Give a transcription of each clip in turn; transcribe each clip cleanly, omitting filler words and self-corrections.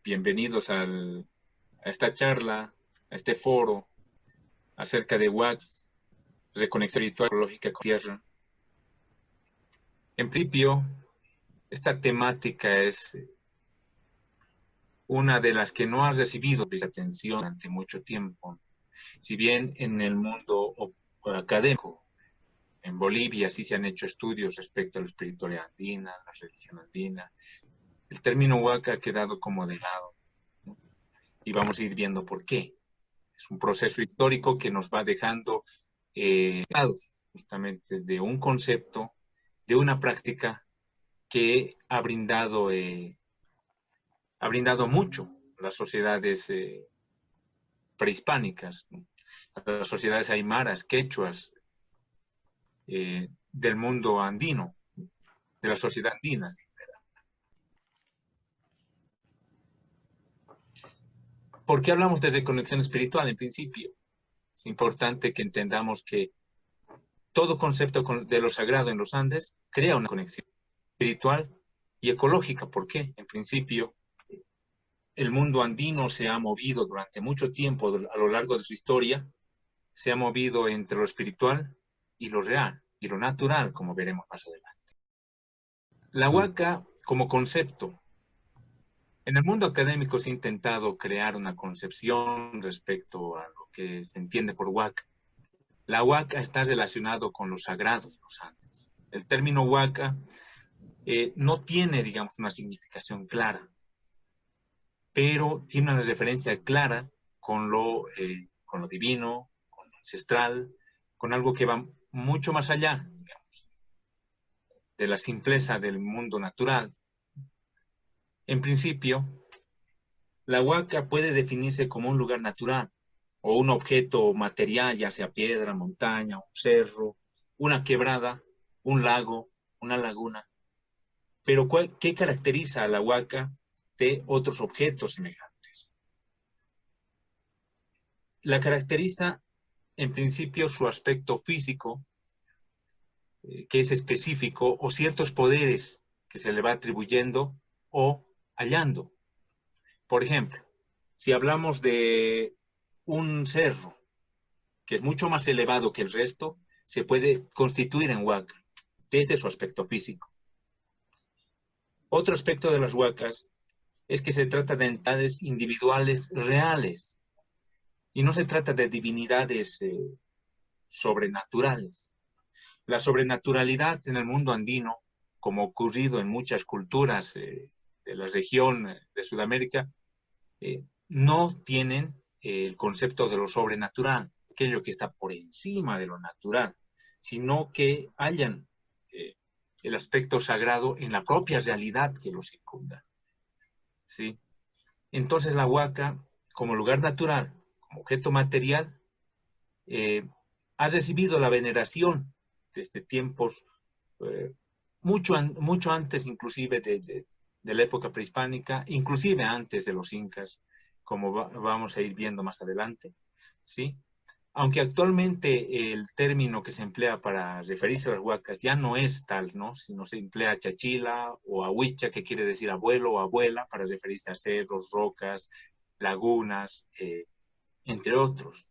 Bienvenidos a esta charla, a este foro acerca de WACS, reconexión espiritual ecológica con tierra. En principio, esta temática es una de las que no ha recibido atención durante mucho tiempo. Si bien en el mundo académico, en Bolivia sí se han hecho estudios respecto a la espiritualidad andina, la religión andina, el término huaca ha quedado como de lado, ¿no? Y vamos a ir viendo por qué. Es un proceso histórico que nos va dejando justamente de un concepto, de una práctica que ha brindado mucho a las sociedades prehispánicas, ¿no? A las sociedades aymaras, quechuas, del mundo andino, de la sociedad andina. ¿Por qué hablamos de reconexión espiritual en principio? Es importante que entendamos que todo concepto de lo sagrado en los Andes crea una conexión espiritual y ecológica. ¿Por qué? En principio, el mundo andino se ha movido durante mucho tiempo a lo largo de su historia, se ha movido entre lo espiritual y lo real, y lo natural, como veremos más adelante. La huaca como concepto. En el mundo académico se ha intentado crear una concepción respecto a lo que se entiende por huaca. La huaca está relacionado con lo sagrado de los Andes. El término huaca no tiene, digamos, una significación clara, pero tiene una referencia clara con lo divino, con lo ancestral, con algo que va mucho más allá, digamos, de la simpleza del mundo natural. En principio, la huaca puede definirse como un lugar natural o un objeto material, ya sea piedra, montaña, un cerro, una quebrada, un lago, una laguna. Pero ¿qué caracteriza a la huaca de otros objetos semejantes? La caracteriza, en principio, su aspecto físico, que es específico, o ciertos poderes que se le va atribuyendo o hallando. Por ejemplo, si hablamos de un cerro, que es mucho más elevado que el resto, se puede constituir en huaca, desde su aspecto físico. Otro aspecto de las huacas es que se trata de entidades individuales reales, y no se trata de divinidades sobrenaturales. La sobrenaturalidad en el mundo andino, como ha ocurrido en muchas culturas de la región de Sudamérica, no tienen el concepto de lo sobrenatural, aquello que está por encima de lo natural, sino que hallan el aspecto sagrado en la propia realidad que los circunda, ¿sí? Entonces la huaca, como lugar natural, como objeto material, ha recibido la veneración desde tiempos mucho antes inclusive de la época prehispánica, inclusive antes de los incas, como vamos a ir viendo más adelante, ¿sí? Aunque actualmente el término que se emplea para referirse a las huacas ya no es tal, ¿no? Sino se emplea chachila o ahuicha, que quiere decir abuelo o abuela, para referirse a cerros, rocas, lagunas, entre otros.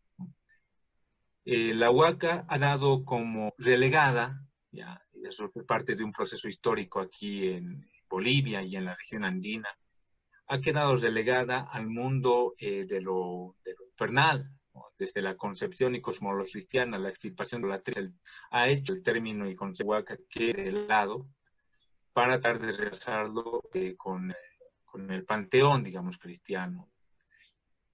La huaca ha dado como relegada, ya, eso es parte de un proceso histórico aquí en Bolivia y en la región andina, ha quedado relegada al mundo de lo infernal, ¿no? Desde la concepción y cosmología cristiana, la extirpación de la tierra ha hecho el término y concepto de huaca quede de lado para tratar de regresarlo con el panteón, digamos, cristiano.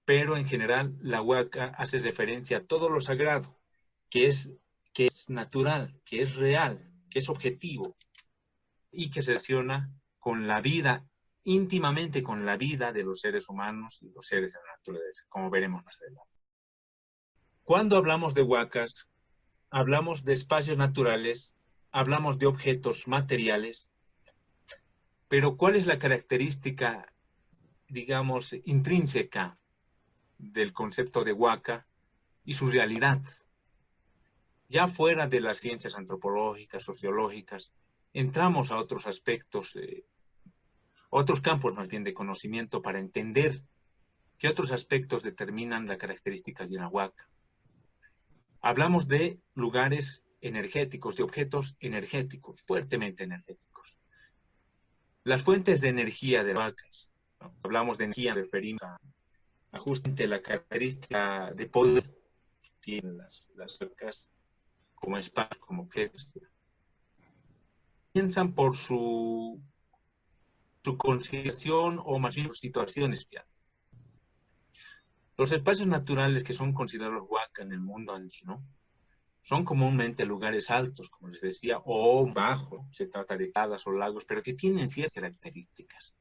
Pero en general la huaca hace referencia a todo lo sagrado, que es, que es natural, que es real, que es objetivo y que se relaciona con la vida, íntimamente con la vida de los seres humanos y los seres de la naturaleza, como veremos más adelante. Cuando hablamos de huacas, hablamos de espacios naturales, hablamos de objetos materiales, pero ¿cuál es la característica, digamos, intrínseca del concepto de huaca y su realidad? Ya fuera de las ciencias antropológicas, sociológicas, entramos a otros aspectos otros campos más bien de conocimiento para entender qué otros aspectos determinan las características de una huaca. Hablamos de lugares energéticos, de objetos energéticos, fuertemente energéticos. Las fuentes de energía de huacas, ¿no? Hablamos de energía, referimos a justamente la característica de poder que tienen las huacas como espacios, como objetos. Piensan por su consideración o más bien su situación especial. Los espacios naturales que son considerados huaca en el mundo andino son comúnmente lugares altos, como les decía, o bajos, se trata de calas o lagos, pero que tienen ciertas características.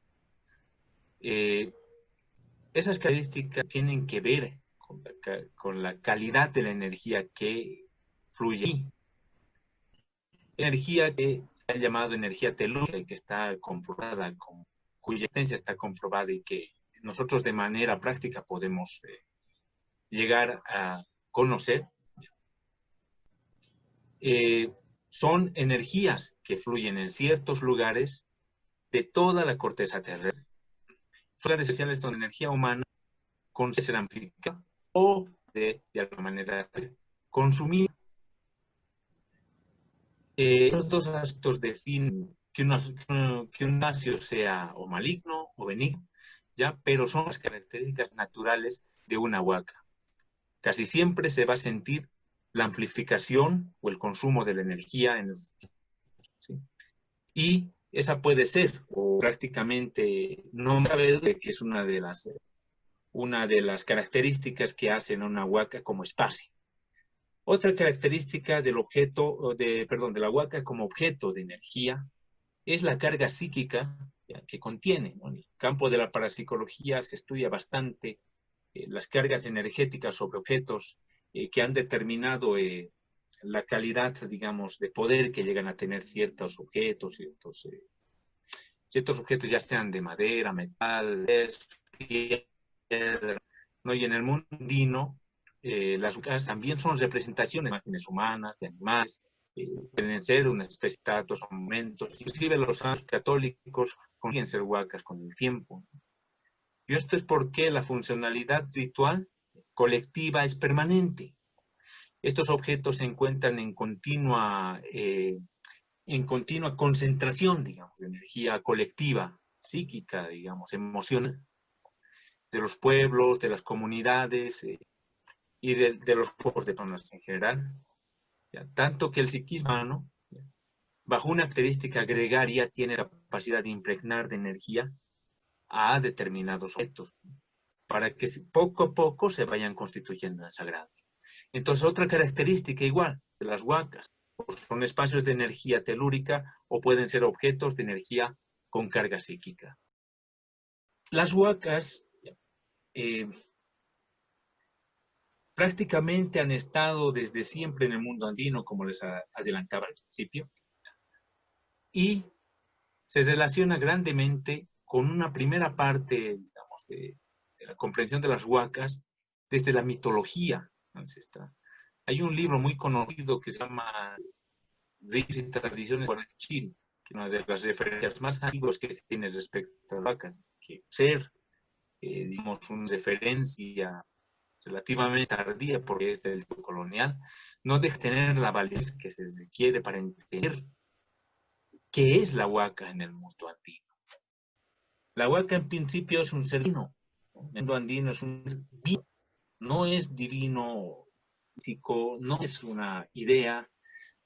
Esas características tienen que ver con la calidad de la energía que fluye ahí. Energía que se ha llamado energía telúrica y que está comprobada, cuya existencia está comprobada y que nosotros de manera práctica podemos llegar a conocer. Son energías que fluyen en ciertos lugares de toda la corteza terrestre. Son lugares especiales donde la energía humana consigue ser amplificada o de alguna manera consumida. Los dos aspectos definen que un nacio sea o maligno o benigno, ¿ya? Pero son las características naturales de una huaca. Casi siempre se va a sentir la amplificación o el consumo de la energía en el, ¿sí? Y esa puede ser, o prácticamente no cabe duda de que es una de las características que hacen a una huaca como espacio. Otra característica del de la huaca como objeto de energía es la carga psíquica que contiene, ¿no? En el campo de la parapsicología se estudia bastante las cargas energéticas sobre objetos que han determinado la calidad, digamos, de poder que llegan a tener ciertos objetos, ciertos objetos ya sean de madera, metal, piedra, ¿no? Y en el mundo andino, las huacas también son representaciones de imágenes humanas, de animales, pueden ser una especie de estatuas o monumentos, inclusive los santos católicos consiguen ser huacas con el tiempo. Y esto es porque la funcionalidad ritual colectiva es permanente. Estos objetos se encuentran en continua concentración, digamos, de energía colectiva, psíquica, digamos, emocional, de los pueblos, de las comunidades y de los grupos de personas en general. ¿Ya? Tanto que el psiquismo humano, bajo una característica gregaria, tiene la capacidad de impregnar de energía a determinados objetos, para que poco a poco se vayan constituyendo en sagrados. Entonces, otra característica igual de las huacas, son espacios de energía telúrica o pueden ser objetos de energía con carga psíquica. Las huacas prácticamente han estado desde siempre en el mundo andino, como les adelantaba al principio, y se relaciona grandemente con una primera parte, digamos, de la comprensión de las huacas desde la mitología ancestral. Hay un libro muy conocido que se llama Ritos y Tradiciones Guarachirí, que es una de las referencias más antiguas que se tiene respecto a las huacas, que ser, digamos, una referencia relativamente tardía, porque es del tiempo colonial, no deja de tener la validez que se requiere para entender qué es la huaca en el mundo andino. La huaca en principio es un ser divino, ¿no? El mundo andino es un divino, no es divino físico, no es una idea,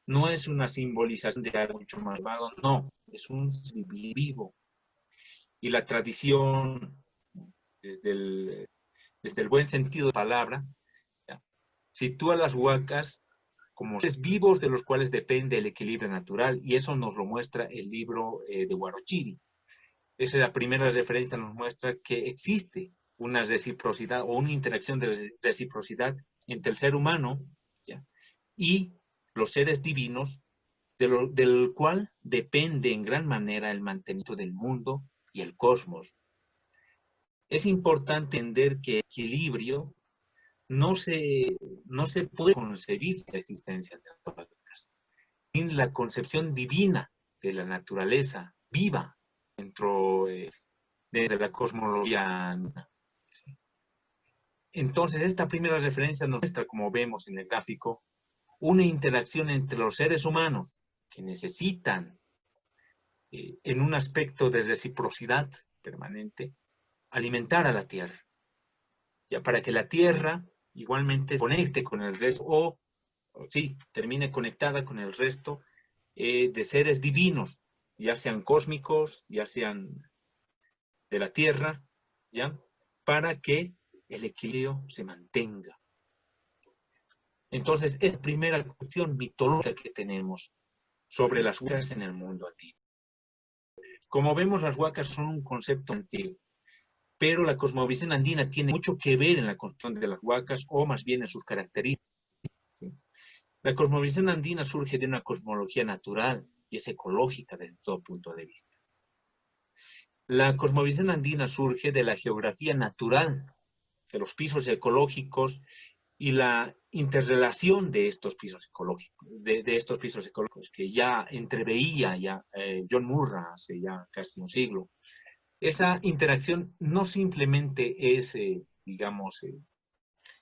no es una simbolización de algo mucho más elevado, no, es un vivo. Y la tradición, desde el buen sentido de la palabra, ¿ya?, sitúa las huacas como seres vivos de los cuales depende el equilibrio natural, y eso nos lo muestra el libro de Huarochirí. Esa es la primera referencia, nos muestra que existe una reciprocidad o una interacción de reciprocidad entre el ser humano, ¿ya?, y los seres divinos, del cual depende en gran manera el mantenimiento del mundo y el cosmos. Es importante entender que el equilibrio no se puede concebir sin la existencia de las huacas, sin la concepción divina de la naturaleza viva en dentro de la cosmología andina. ¿Sí? Entonces, esta primera referencia nos muestra, como vemos en el gráfico, una interacción entre los seres humanos que necesitan, en un aspecto de reciprocidad permanente, alimentar a la Tierra, ya para que la Tierra igualmente se conecte con el resto, o sí, termine conectada con el resto de seres divinos, ya sean cósmicos, ya sean de la Tierra, ¿ya? Para que el equilibrio se mantenga. Entonces, es la primera cuestión mitológica que tenemos sobre las huacas en el mundo antiguo. Como vemos, las huacas son un concepto antiguo, pero la cosmovisión andina tiene mucho que ver en la construcción de las huacas, o más bien en sus características. ¿Sí? La cosmovisión andina surge de una cosmología natural y es ecológica desde todo punto de vista. La cosmovisión andina surge de la geografía natural, de los pisos ecológicos y la interrelación de estos pisos ecológicos, de estos pisos ecológicos que ya entreveía John Murray hace ya casi un siglo. Esa interacción no simplemente es, digamos,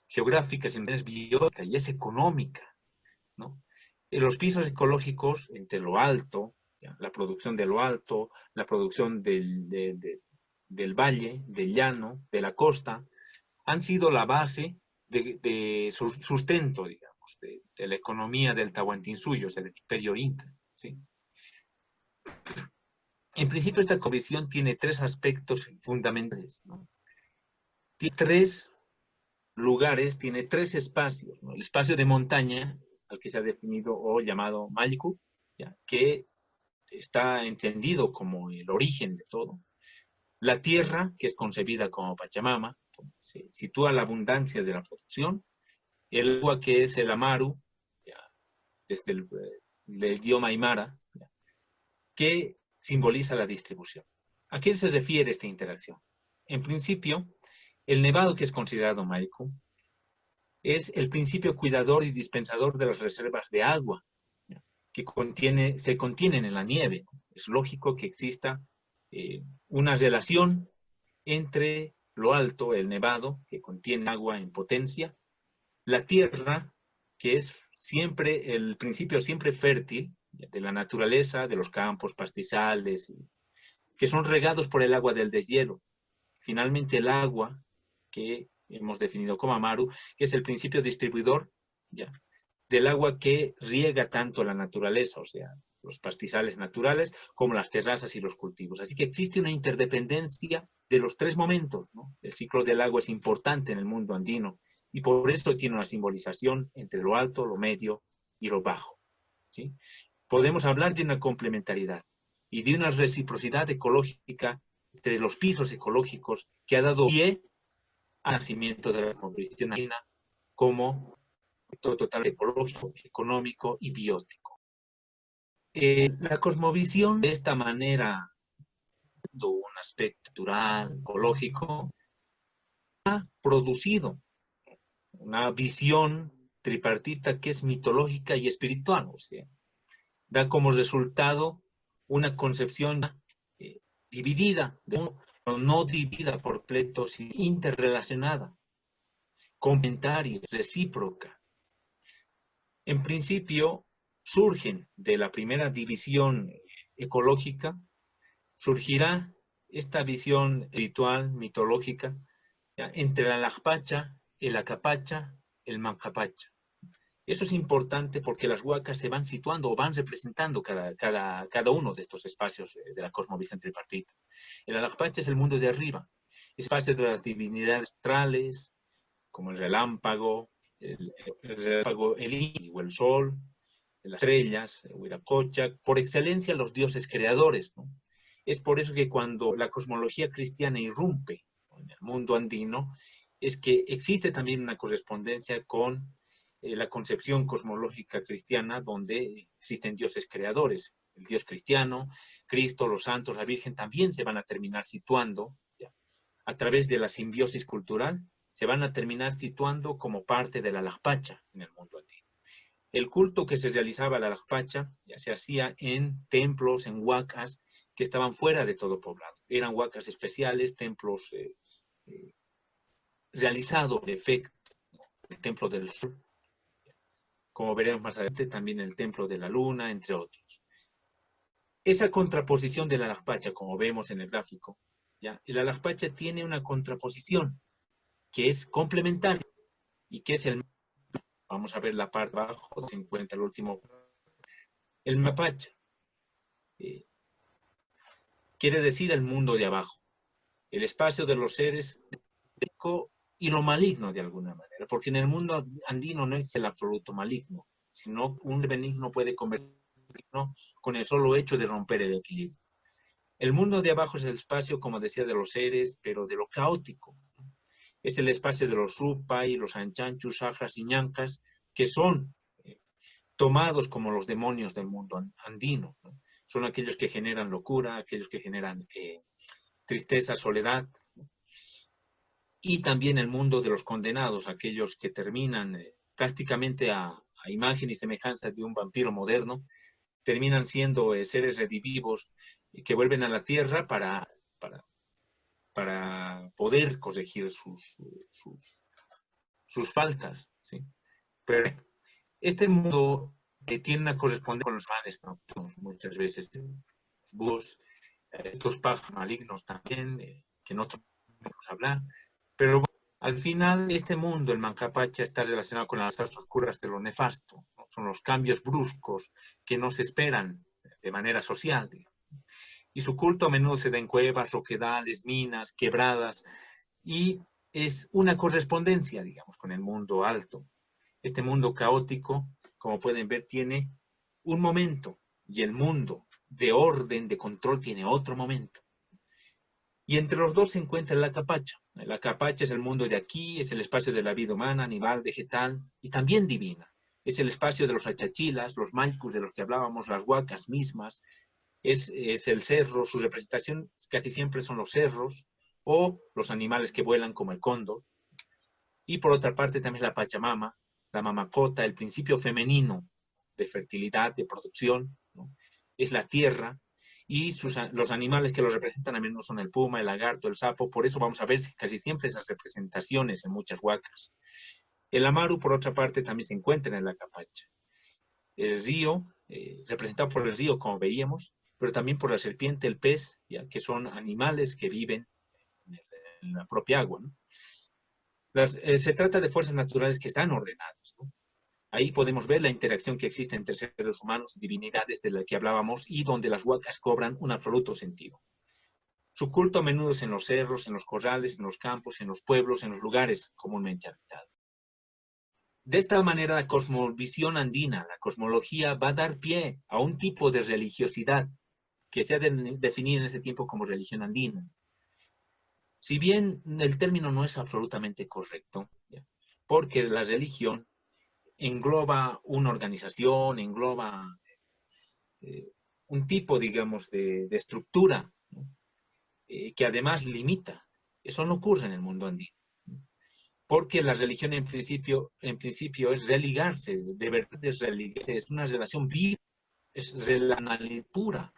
geográfica, sino es biológica y es económica, ¿no? En los pisos ecológicos, entre lo alto, ¿ya? La producción de lo alto, la producción del valle, del llano, de la costa, han sido la base de sustento, digamos, de la economía del Tahuantinsuyo, o sea, del Imperio Inca, ¿sí? En principio, esta cosmovisión tiene tres aspectos fundamentales, ¿no? Tiene tres lugares, tiene tres espacios, ¿no? El espacio de montaña, al que se ha definido o llamado Malku, ¿ya? Que está entendido como el origen de todo. La tierra, que es concebida como Pachamama, se sitúa la abundancia de la producción. El agua, que es el Amaru, ¿ya? Desde el idioma Aymara, ¿ya? Que simboliza la distribución. ¿A qué se refiere esta interacción? En principio, el nevado, que es considerado Malku, es el principio cuidador y dispensador de las reservas de agua, ¿ya? Que se contienen en la nieve. Es lógico que exista una relación entre lo alto, el nevado, que contiene agua en potencia, la tierra, que es siempre el principio siempre fértil de la naturaleza, de los campos, pastizales, que son regados por el agua del deshielo. Finalmente, el agua, que hemos definido como Amaru, que es el principio distribuidor, ¿ya? Del agua que riega tanto la naturaleza, o sea, los pastizales naturales, como las terrazas y los cultivos. Así que existe una interdependencia de los tres momentos, ¿no? El ciclo del agua es importante en el mundo andino y por eso tiene una simbolización entre lo alto, lo medio y lo bajo, ¿sí? Podemos hablar de una complementariedad y de una reciprocidad ecológica entre los pisos ecológicos que ha dado pie al nacimiento de la cosmovisión andina como total ecológico, económico y biótico. La cosmovisión, de esta manera, un aspecto natural, ecológico, ha producido una visión tripartita que es mitológica y espiritual, o sea, da como resultado una concepción dividida, pero no dividida por completo, sino interrelacionada, complementaria, recíproca. En principio, surgen de la primera división ecológica, surgirá esta visión espiritual, mitológica, ¿ya? Entre la Lajpacha, el Acapacha, el Mancapacha. Eso es importante porque las huacas se van situando o van representando cada uno de estos espacios de la cosmovisión tripartita. El Alajpacha es el mundo de arriba, espacio de las divinidades astrales, como el relámpago, el Inti o el sol, las estrellas, el Huiracocha, por excelencia los dioses creadores, ¿no? Es por eso que cuando la cosmología cristiana irrumpe en el mundo andino, es que existe también una correspondencia con la concepción cosmológica cristiana, donde existen dioses creadores. El Dios cristiano, Cristo, los santos, la Virgen, también se van a terminar situando, ¿ya? A través de la simbiosis cultural, se van a terminar situando como parte de la Lajpacha en el mundo andino. El culto que se realizaba a la Lajpacha ya se hacía en templos, en huacas, que estaban fuera de todo poblado. Eran huacas especiales, templos realizados de efecto. El templo del sol, como veremos más adelante, también el templo de la luna, entre otros. Esa contraposición de la Alakpacha, como vemos en el gráfico, ¿ya? El Alakpacha tiene una contraposición que es complementaria y que es el... Vamos a ver la parte de abajo, se encuentra el último. El Mapacha quiere decir el mundo de abajo, el espacio de los seres y lo maligno de alguna manera, porque en el mundo andino no es el absoluto maligno, sino un benigno puede convertirse con el solo hecho de romper el equilibrio. El mundo de abajo es el espacio, como decía, de los seres, pero de lo caótico. Es el espacio de los Rupai, los Anchanchus, Sajras y Ñancas, que son tomados como los demonios del mundo andino, ¿no? Son aquellos que generan locura, aquellos que generan tristeza, soledad, y también el mundo de los condenados, aquellos que terminan prácticamente a imagen y semejanza de un vampiro moderno, terminan siendo seres redivivos que vuelven a la tierra para poder corregir sus faltas, ¿sí? Pero este mundo tiene una correspondencia con los males, ¿no? Muchas veces búhos, estos pájaros malignos también, que no podemos hablar, pero al final este mundo, el Mancapacha, está relacionado con las artes oscuras de lo nefasto, ¿no? Son los cambios bruscos que no se esperan de manera social, digamos. Y su culto a menudo se da en cuevas, roquedales, minas, quebradas, y es una correspondencia, digamos, con el mundo alto. Este mundo caótico, como pueden ver, tiene un momento, y el mundo de orden, de control, tiene otro momento. Y entre los dos se encuentra la capacha. La capacha es el mundo de aquí, es el espacio de la vida humana, animal, vegetal y también divina. Es el espacio de los achachilas, los maicus de los que hablábamos, las huacas mismas. Es el cerro, su representación casi siempre son los cerros o los animales que vuelan como el cóndor. Y por otra parte también la Pachamama, la mamacota, el principio femenino de fertilidad, de producción, ¿no? Es la tierra, y los animales que lo representan a menudo son el puma, el lagarto, el sapo. Por eso vamos a ver casi siempre esas representaciones en muchas huacas. El amaru, por otra parte, también se encuentra en la capacha. El río, representado por el río, como veíamos, pero también por la serpiente, el pez, ¿ya? Que son animales que viven en la propia agua, ¿no? Se trata de fuerzas naturales que están ordenadas, ¿no? Ahí podemos ver la interacción que existe entre seres humanos y divinidades de la que hablábamos, y donde las huacas cobran un absoluto sentido. Su culto a menudo es en los cerros, en los corrales, en los campos, en los pueblos, en los lugares comúnmente habitados. De esta manera, la cosmovisión andina, la cosmología, va a dar pie a un tipo de religiosidad que se ha definido en este tiempo como religión andina. Si bien el término no es absolutamente correcto, ¿ya? Porque la religión engloba una organización, engloba un tipo, digamos, de estructura, ¿no? Que además limita. Eso no ocurre en el mundo andino, ¿no? Porque la religión en principio es religarse, de verdad es religarse, es una relación viva, es relacionalidad pura,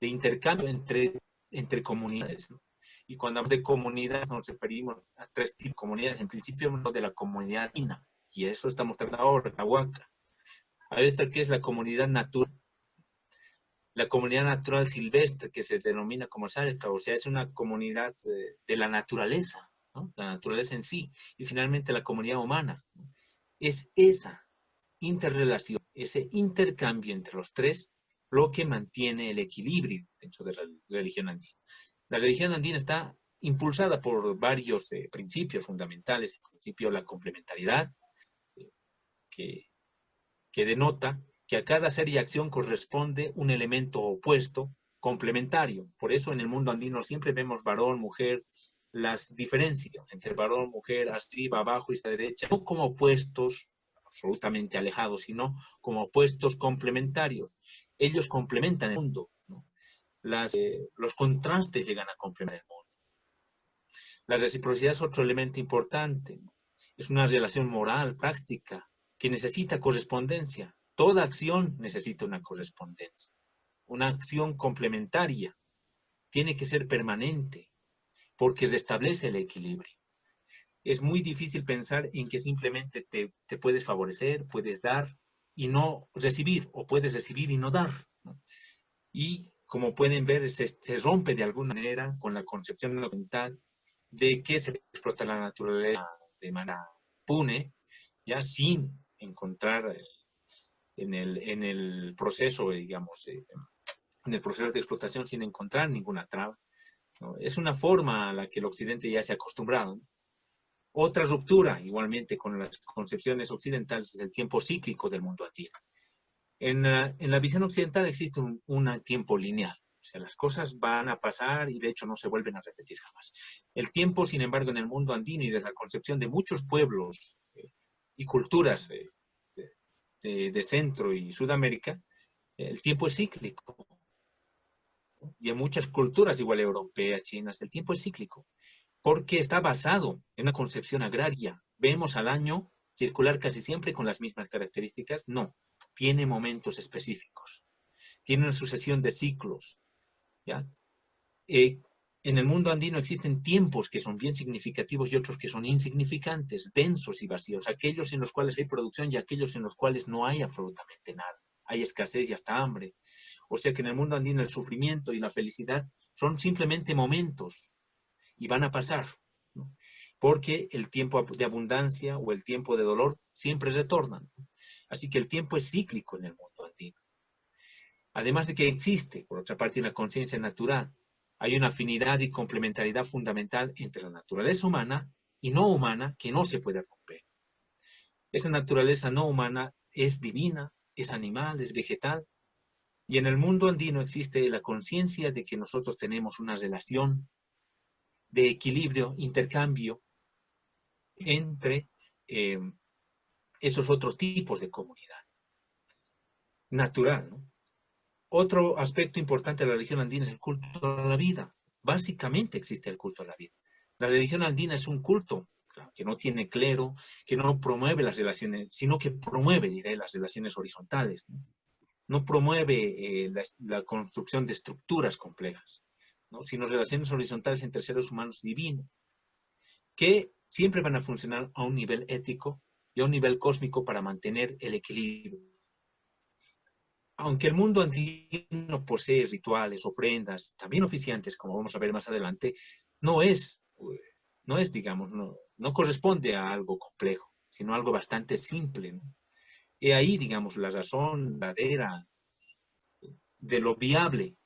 de intercambio entre comunidades, ¿no? Y cuando hablamos de comunidad nos referimos a tres tipos de comunidades. En principio hablamos de la comunidad andina, y eso estamos tratando ahora, la huaca. Hay otra que es la comunidad natural. La comunidad natural silvestre, que se denomina como Sarca, o sea, es una comunidad de la naturaleza, ¿no? La naturaleza en sí. Y finalmente la comunidad humana, ¿no? Es esa interrelación, ese intercambio entre los tres, lo que mantiene el equilibrio dentro de la religión andina. La religión andina está impulsada por varios principios fundamentales. En principio, la complementariedad, eh, que, que denota que a cada ser y acción corresponde un elemento opuesto, complementario. Por eso en el mundo andino siempre vemos varón, mujer, las diferencias entre varón, mujer, arriba, abajo, izquierda, derecha, no como opuestos absolutamente alejados, sino como opuestos complementarios. Ellos complementan el mundo, ¿no? Los contrastes llegan a complementar el mundo. La reciprocidad es otro elemento importante. Es una relación moral, práctica, que necesita correspondencia. Toda acción necesita una correspondencia. una acción complementaria, tiene que ser permanente, porque restablece el equilibrio. Es muy difícil pensar en que simplemente te puedes favorecer, puedes dar y no recibir, o puedes recibir y no dar, ¿no? Y como pueden ver, se rompe de alguna manera con la concepción mental de que se explota la naturaleza de manera pune, ya sin encontrar en el proceso, digamos, en el proceso de explotación, sin encontrar ninguna traba, ¿no? Es una forma a la que el occidente ya se ha acostumbrado, ¿no? Otra ruptura, igualmente, con las concepciones occidentales es el tiempo cíclico del mundo andino. En la visión occidental existe un tiempo lineal. O sea, las cosas van a pasar y de hecho no se vuelven a repetir jamás. El tiempo, sin embargo, en el mundo andino y desde la concepción de muchos pueblos y culturas de Centro y Sudamérica, el tiempo es cíclico. Y en muchas culturas, igual europeas, chinas, el tiempo es cíclico, porque está basado en una concepción agraria. Vemos al año circular casi siempre con las mismas características. No, tiene momentos específicos, tiene una sucesión de ciclos, ¿ya? En el mundo andino existen tiempos que son bien significativos y otros que son insignificantes, densos y vacíos, aquellos en los cuales hay producción y aquellos en los cuales no hay absolutamente nada. Hay escasez y hasta hambre. O sea que en el mundo andino el sufrimiento y la felicidad son simplemente momentos y van a pasar, ¿no? Porque el tiempo de abundancia o el tiempo de dolor siempre retornan. Así que el tiempo es cíclico en el mundo andino. Además de que existe, por otra parte, una conciencia natural. Hay una afinidad y complementariedad fundamental entre la naturaleza humana y no humana que no se puede romper. Esa naturaleza no humana es divina, es animal, es vegetal, y en el mundo andino existe la conciencia de que nosotros tenemos una relación de equilibrio, intercambio entre eh, esos otros tipos de comunidad natural, ¿no? Otro aspecto importante de la religión andina es el culto a la vida. Básicamente existe el culto a la vida. La religión andina es un culto, claro, que no tiene clero, que no promueve las relaciones, sino que promueve, diré, las relaciones horizontales, ¿no? No promueve la construcción de estructuras complejas, ¿no? Sino relaciones horizontales entre seres humanos divinos, que siempre van a funcionar a un nivel ético y a un nivel cósmico para mantener el equilibrio. Aunque el mundo andino posee rituales, ofrendas, también oficiantes, como vamos a ver más adelante, no es, no es digamos, no corresponde a algo complejo, sino algo bastante simple, ¿no? Y ahí, digamos, la razón verdadera de lo viable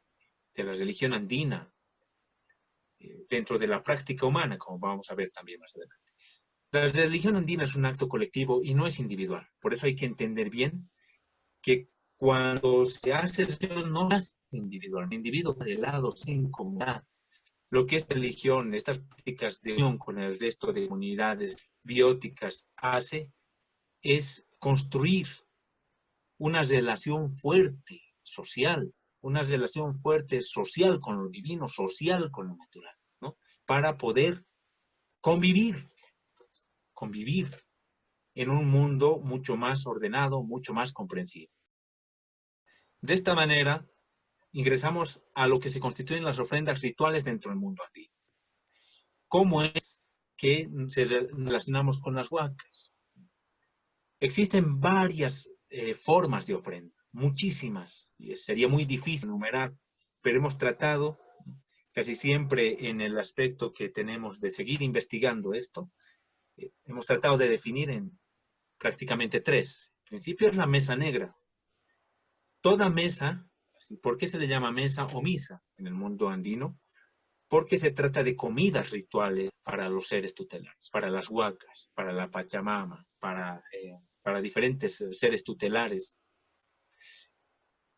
de la religión andina dentro de la práctica humana, como vamos a ver también más adelante. La religión andina es un acto colectivo y no es individual. Por eso hay que entender bien que cuando se hace religión no se hace individual, el individuo de lado, sin comunidad. Lo que esta religión, estas prácticas de unión con el resto de comunidades bióticas hace es construir una relación fuerte social, una relación fuerte social con lo divino, social con lo natural, ¿no? Para poder convivir, convivir en un mundo mucho más ordenado, mucho más comprensivo. De esta manera, ingresamos a lo que se constituyen las ofrendas rituales dentro del mundo andino. ¿Cómo es que se relacionamos con las huacas? Existen varias formas de ofrenda, muchísimas, y sería muy difícil enumerar, pero hemos tratado casi siempre en el aspecto que tenemos de seguir investigando esto, hemos tratado de definir en prácticamente tres. En principio es la mesa negra. Toda mesa, ¿por qué se le llama mesa o misa en el mundo andino? Porque se trata de comidas rituales para los seres tutelares, para las huacas, para la Pachamama, para diferentes seres tutelares.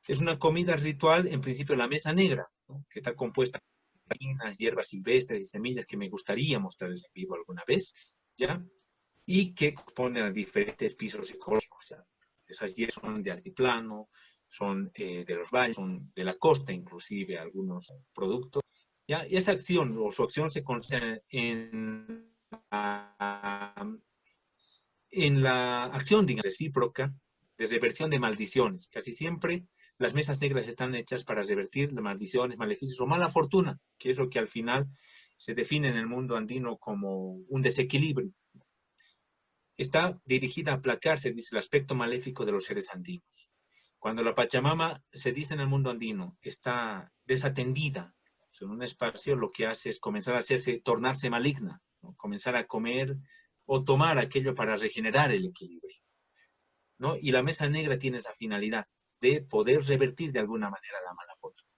Es una comida ritual, en principio la mesa negra, ¿no? Que está compuesta de harinas, hierbas silvestres y semillas que me gustaría mostrarles en vivo alguna vez, ¿ya? Y que componen a diferentes pisos ecológicos, ¿ya? Esas hierbas son de altiplano, son de los valles, son de la costa inclusive, algunos productos. ¿Ya? Y esa acción o su acción se concentra en la acción, digamos, recíproca de reversión de maldiciones. Casi siempre las mesas negras están hechas para revertir las maldiciones, maleficios o mala fortuna, que es lo que al final se define en el mundo andino como un desequilibrio. Está dirigida a aplacar, se dice, el aspecto maléfico de los seres andinos. Cuando la Pachamama, se dice en el mundo andino, está desatendida en un espacio, lo que hace es comenzar a hacerse, tornarse maligna, ¿no? Comenzar a comer o tomar aquello para regenerar el equilibrio, ¿no? Y la mesa negra tiene esa finalidad de poder revertir de alguna manera la mala fortuna.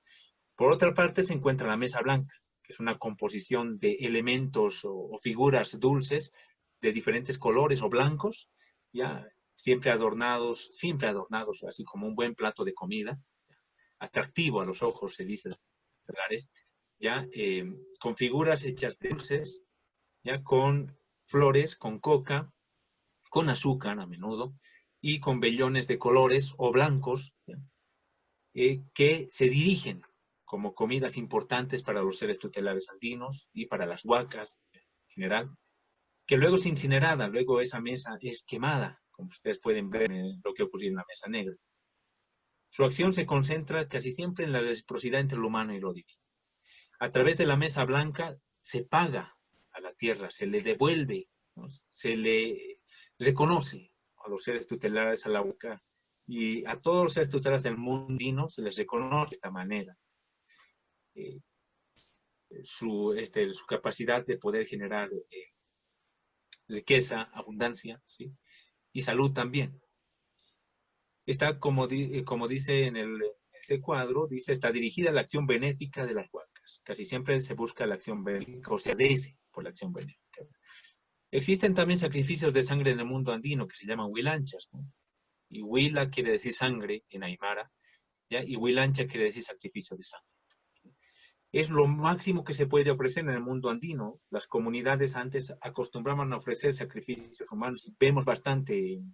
Por otra parte se encuentra la mesa blanca, que es una composición de elementos o figuras dulces de diferentes colores o blancos, ya siempre adornados, así como un buen plato de comida, atractivo a los ojos, se dice, ya con figuras hechas de dulces, ya con flores, con coca, con azúcar a menudo, y con vellones de colores o blancos, que se dirigen como comidas importantes para los seres tutelares andinos y para las huacas en general, que luego es incinerada, luego esa mesa es quemada, como ustedes pueden ver en lo que ocurrió en la mesa negra. Su acción se concentra casi siempre en la reciprocidad entre lo humano y lo divino. A través de la mesa blanca se paga a la tierra, se le devuelve, ¿no? Se le reconoce a los seres tutelares, a la huaca, y a todos los seres tutelares del mundo andino se les reconoce de esta manera eh, su capacidad de poder generar riqueza, abundancia, ¿sí? Y salud también. Está, como dice en ese cuadro, dice, está dirigida a la acción benéfica de las huacas. Casi siempre se busca la acción benéfica o se adece por la acción benéfica. Existen también sacrificios de sangre en el mundo andino que se llaman huilanchas, ¿no? Y huila quiere decir sangre en aymara, ¿ya? Y huilancha quiere decir sacrificio de sangre. Es lo máximo que se puede ofrecer en el mundo andino. Las comunidades antes acostumbraban a ofrecer sacrificios humanos y vemos bastante en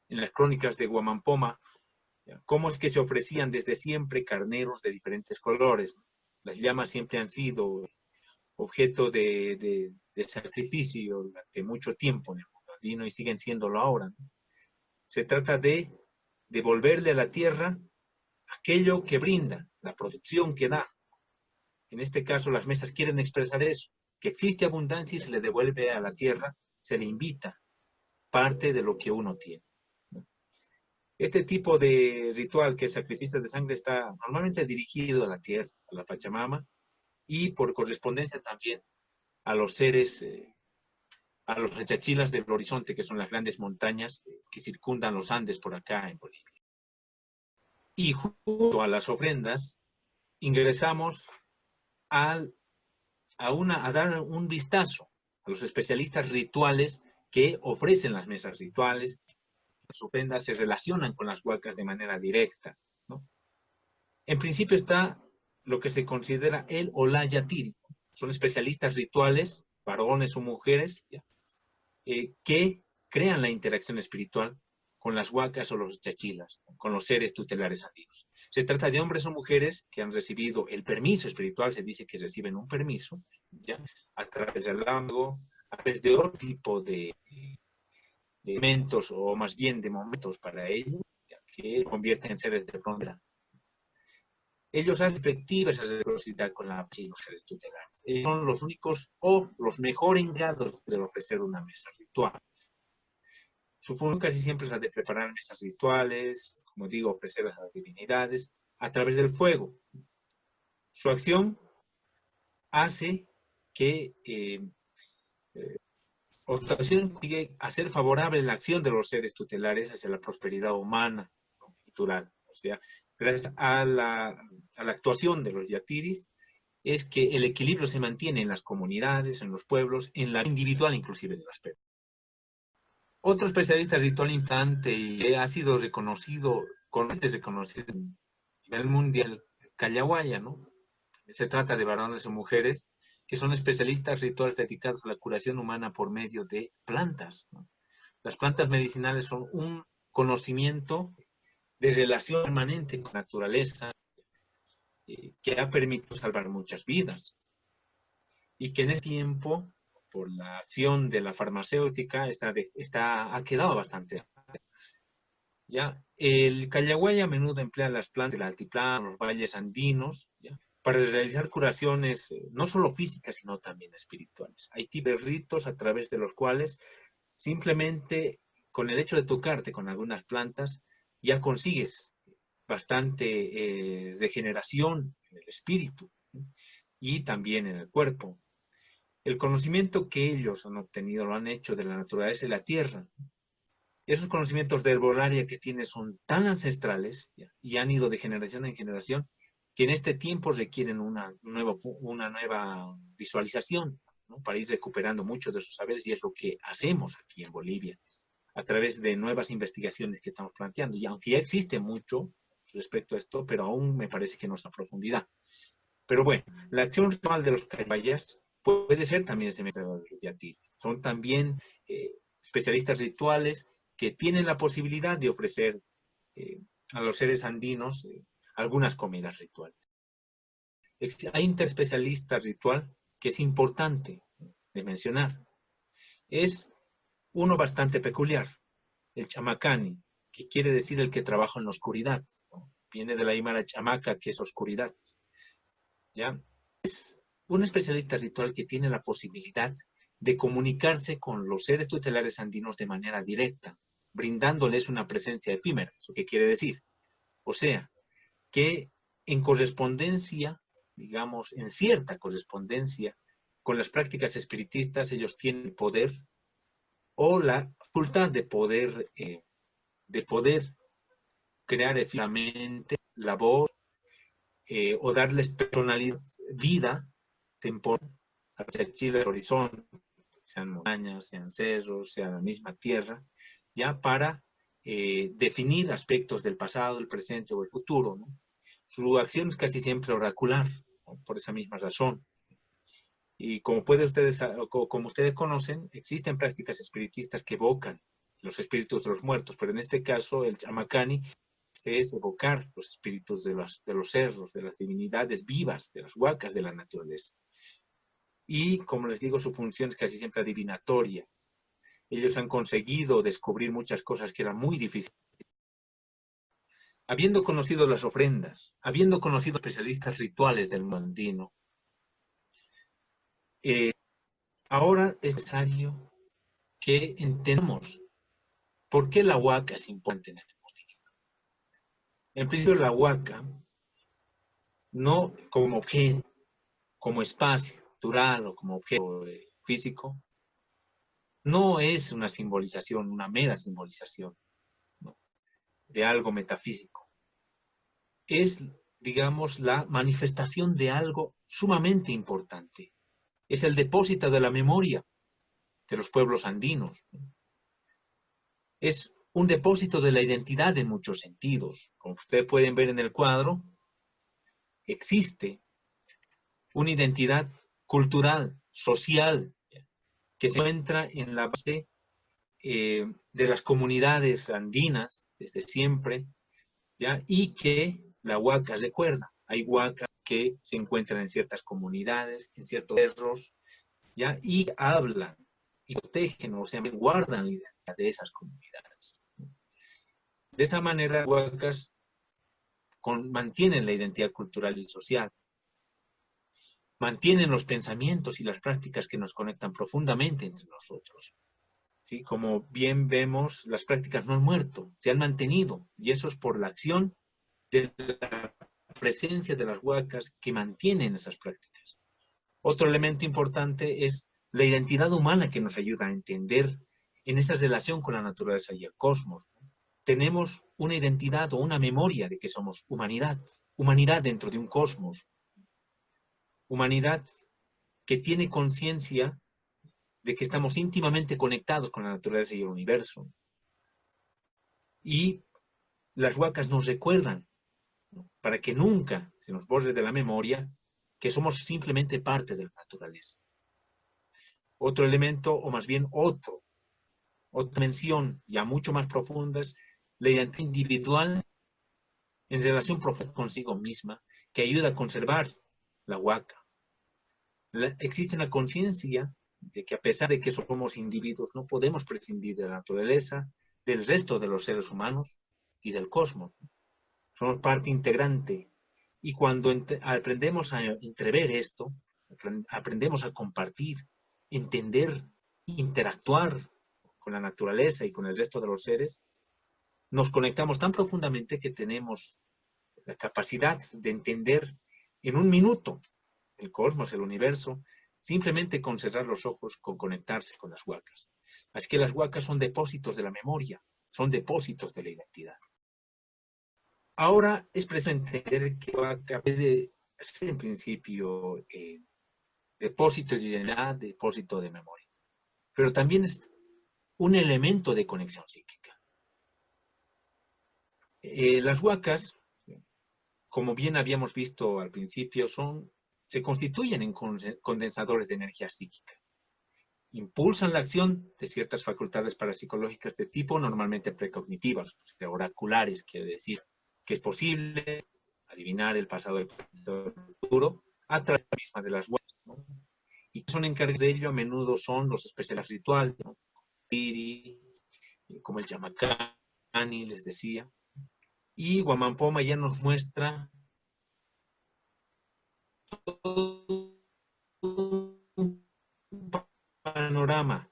las crónicas de Huamampoma cómo es que se ofrecían desde siempre carneros de diferentes colores. Las llamas siempre han sido objeto de sacrificio durante mucho tiempo en el mundo andino y siguen siéndolo ahora, ¿no? Se trata de devolverle a la tierra aquello que brinda, la producción que da. En este caso, las mesas quieren expresar eso, que existe abundancia y se le devuelve a la tierra, se le invita parte de lo que uno tiene. Este tipo de ritual, que es sacrificio de sangre, está normalmente dirigido a la tierra, a la Pachamama, y por correspondencia también a los seres, a los rechachilas del horizonte, que son las grandes montañas que circundan los Andes por acá en Bolivia. Y junto a las ofrendas, ingresamos al a dar un vistazo a los especialistas rituales que ofrecen las mesas rituales. Las ofrendas se relacionan con las huacas de manera directa, ¿no? En principio está lo que se considera el o la yatiri. Son especialistas rituales, varones o mujeres, que crean la interacción espiritual con las huacas o los chachilas, con los seres tutelares andinos. Se trata de hombres o mujeres que han recibido el permiso espiritual, se dice que reciben un permiso, ¿ya? A través del lámago, a través de otro tipo de elementos o más bien de momentos para ellos, ¿ya? Que convierten en seres de frontera. Ellos hacen efectiva esa reciprocidad con la y los seres tutelares. Ellos son los únicos o los mejor enviados de ofrecer una mesa ritual. Su función casi siempre es la de preparar mesas rituales, como digo, ofrecer a las divinidades a través del fuego. Su acción hace que consigue hacer favorable la acción de los seres tutelares hacia la prosperidad humana, cultural. O sea, gracias a la actuación de los yatiris, es que el equilibrio se mantiene en las comunidades, en los pueblos, en la individual inclusive de las personas. Otro especialista ritual implante y ha sido reconocido, reconocido a nivel mundial, Callahuaya, ¿no? Se trata de varones o mujeres que son especialistas rituales dedicados a la curación humana por medio de plantas, ¿no? Las plantas medicinales son un conocimiento de relación permanente con la naturaleza que ha permitido salvar muchas vidas y que en ese tiempo, por la acción de la farmacéutica, ha quedado bastante. ¿ya? El Callaguay a menudo emplea las plantas del altiplano, los valles andinos, ¿ya? Para realizar curaciones no solo físicas, sino también espirituales. Hay tipos de ritos a través de los cuales simplemente con el hecho de tocarte con algunas plantas ya consigues bastante regeneración en el espíritu, ¿no? Y también en el cuerpo. El conocimiento que ellos han obtenido lo han hecho de la naturaleza y la tierra. Esos conocimientos de herbolaria que tienen son tan ancestrales, ¿ya? Y han ido de generación en generación que en este tiempo requieren una nueva visualización, ¿no? Para ir recuperando muchos de esos saberes, y es lo que hacemos aquí en Bolivia a través de nuevas investigaciones que estamos planteando. Y aunque ya existe mucho respecto a esto, pero aún me parece que no está a profundidad. Pero bueno, la acción ritual de los cayayas puede ser también ese método de los yatiris. Son también especialistas rituales que tienen la posibilidad de ofrecer a los seres andinos algunas comidas rituales. Hay un interespecialista ritual que es importante de mencionar. Es uno bastante peculiar, el chamacani, que quiere decir el que trabaja en la oscuridad, ¿no? Viene de la aymara chamaca, que es oscuridad, ¿ya? Un especialista ritual que tiene la posibilidad de comunicarse con los seres tutelares andinos de manera directa, brindándoles una presencia efímera. ¿Eso qué quiere decir? O sea, que en correspondencia, digamos, en cierta correspondencia con las prácticas espiritistas, ellos tienen el poder o la facultad de poder crear efectivamente la voz o darles personalidad, vida temporal hacia el horizonte, sean montañas, sean cerros, sea la misma tierra, ya para definir aspectos del pasado, el presente o el futuro, ¿no? Su acción es casi siempre oracular, ¿no? Por esa misma razón. Y como ustedes conocen, existen prácticas espiritistas que evocan los espíritus de los muertos, pero en este caso el chamacani es evocar los espíritus de los cerros, de las divinidades vivas, de las huacas de la naturaleza. Y como les digo, su función es casi siempre adivinatoria. Ellos han conseguido descubrir muchas cosas que eran muy difíciles. Habiendo conocido las ofrendas, habiendo conocido especialistas rituales del mundo andino, eh, ahora es necesario que entendamos por qué la huaca es importante en el mundo. En principio, la huaca, no como objeto, como espacio natural o como objeto físico, no es una simbolización, una mera simbolización, ¿no? De algo metafísico. Es, digamos, la manifestación de algo sumamente importante. Es el depósito de la memoria de los pueblos andinos. Es un depósito de la identidad en muchos sentidos. Como ustedes pueden ver en el cuadro, existe una identidad cultural, social, que se encuentra en la base de las comunidades andinas desde siempre, ¿ya? Y que la huaca recuerda. Hay huacas que se encuentran en ciertas comunidades, en ciertos cerros, ¿ya? Y hablan y protegen, o sea, guardan la identidad de esas comunidades. De esa manera, las huacas mantienen la identidad cultural y social, mantienen los pensamientos y las prácticas que nos conectan profundamente entre nosotros. ¿Sí? Como bien vemos, las prácticas no han muerto, se han mantenido, y eso es por la acción de la presencia de las huacas que mantienen esas prácticas. Otro elemento importante es la identidad humana que nos ayuda a entender en esa relación con la naturaleza y el cosmos. Tenemos una identidad o una memoria de que somos humanidad, humanidad dentro de un cosmos, humanidad que tiene conciencia de que estamos íntimamente conectados con la naturaleza y el universo. Y las huacas nos recuerdan, ¿no? Para que nunca se nos borre de la memoria que somos simplemente parte de la naturaleza. Otro elemento, o más bien otra mención ya mucho más profunda, es la identidad individual en relación profunda consigo misma, que ayuda a conservar la huaca. Existe una conciencia de que a pesar de que somos individuos, no podemos prescindir de la naturaleza, del resto de los seres humanos, y del cosmos. Somos parte integrante. Y cuando aprendemos a entrever esto, aprendemos a compartir, entender, interactuar con la naturaleza y con el resto de los seres, nos conectamos tan profundamente que tenemos la capacidad de entender en un minuto el cosmos, el universo, simplemente con cerrar los ojos, con conectarse con las huacas. Así que las huacas son depósitos de la memoria, son depósitos de la identidad. Ahora es preciso entender que huaca puede ser en principio depósito de identidad, depósito de memoria, pero también es un elemento de conexión psíquica. Las huacas, como bien habíamos visto al principio, se constituyen en condensadores de energía psíquica. Impulsan la acción de ciertas facultades parapsicológicas de tipo normalmente precognitivas, o sea, oraculares, quiere decir que es posible adivinar el pasado y el futuro a través misma de las huacas, ¿no? Y que son encargados de ello a menudo son los especialistas rituales, ¿no? Como el Chamacani, les decía. Y Guamampoma ya nos muestra todo un panorama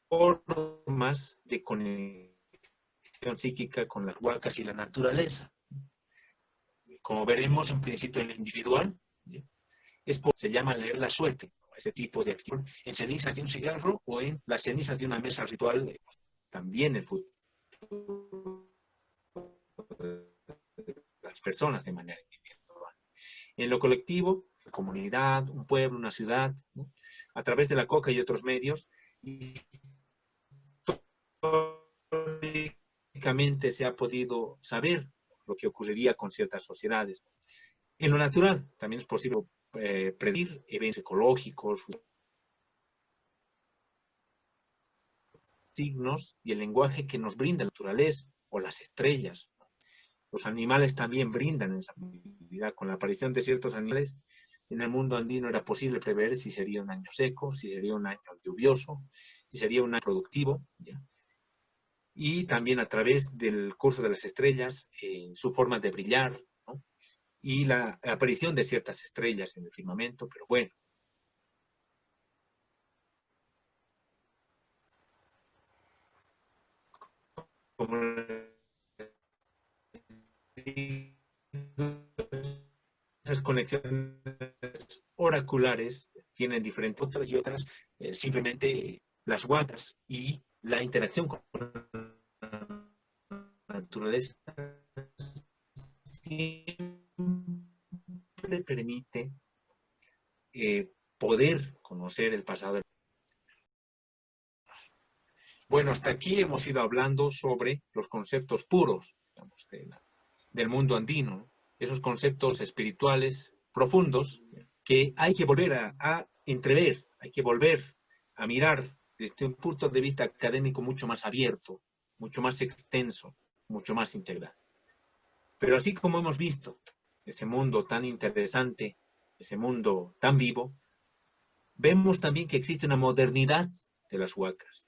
formas de conexión psíquica con las huacas y la naturaleza. Como veremos en principio en lo individual, se llama leer la suerte, ese tipo de acción, en cenizas de un cigarro o en las cenizas de una mesa ritual, también el futuro de las personas de manera individual. En lo colectivo, la comunidad, un pueblo, una ciudad, ¿no? A través de la coca y otros medios, históricamente se ha podido saber lo que ocurriría con ciertas sociedades. En lo natural, también es posible predecir eventos ecológicos, signos y el lenguaje que nos brinda la naturaleza o las estrellas. Los animales también brindan esa habilidad. Con la aparición de ciertos animales, en el mundo andino era posible prever si sería un año seco, si sería un año lluvioso, si sería un año productivo, ¿ya? Y también a través del curso de las estrellas, su forma de brillar, ¿no? Y la aparición de ciertas estrellas en el firmamento, pero bueno. Como esas conexiones oraculares tienen diferentes otras y otras, simplemente las huacas y la interacción con la naturaleza siempre permite poder conocer el pasado. Bueno, hasta aquí hemos ido hablando sobre los conceptos puros, digamos, del mundo andino, ¿no? Esos conceptos espirituales profundos que hay que volver a entrever, hay que volver a mirar desde un punto de vista académico mucho más abierto, mucho más extenso, mucho más integral. Pero así como hemos visto ese mundo tan interesante, ese mundo tan vivo, vemos también que existe una modernidad de las huacas.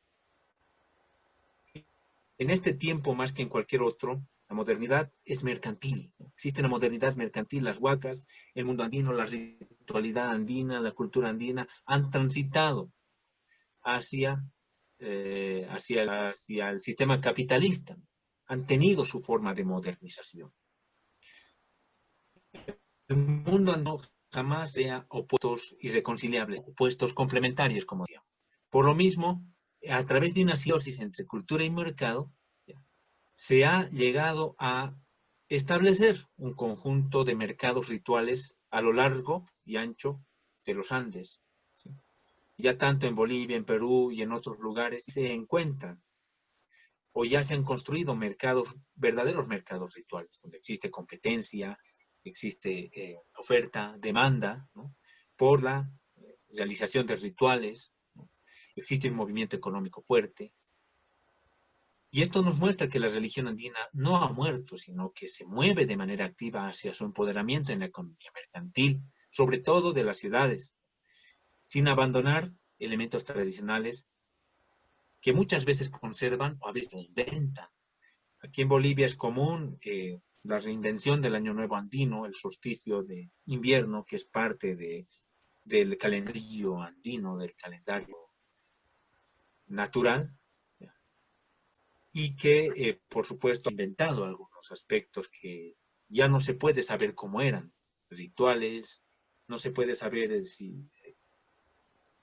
En este tiempo, más que en cualquier otro, la modernidad es mercantil. Existe una modernidad mercantil. Las huacas, el mundo andino, la ritualidad andina, la cultura andina, han transitado hacia el sistema capitalista. Han tenido su forma de modernización. El mundo andino jamás sea opuestos irreconciliables, opuestos complementarios, como decíamos. Por lo mismo, a través de una simbiosis entre cultura y mercado, se ha llegado a establecer un conjunto de mercados rituales a lo largo y ancho de los Andes, ¿sí? Ya tanto en Bolivia, en Perú y en otros lugares se encuentran o ya se han construido mercados, verdaderos mercados rituales, donde existe competencia, existe oferta, demanda, ¿no? Por la realización de rituales, ¿no? Existe un movimiento económico fuerte. Y esto nos muestra que la religión andina no ha muerto, sino que se mueve de manera activa hacia su empoderamiento en la economía mercantil, sobre todo de las ciudades, sin abandonar elementos tradicionales que muchas veces conservan o a veces inventan. Aquí en Bolivia es común la reinvención del Año Nuevo andino, el solsticio de invierno, que es parte del calendario andino, del calendario natural, y que, por supuesto, ha inventado algunos aspectos que ya no se puede saber cómo eran, rituales, no se puede saber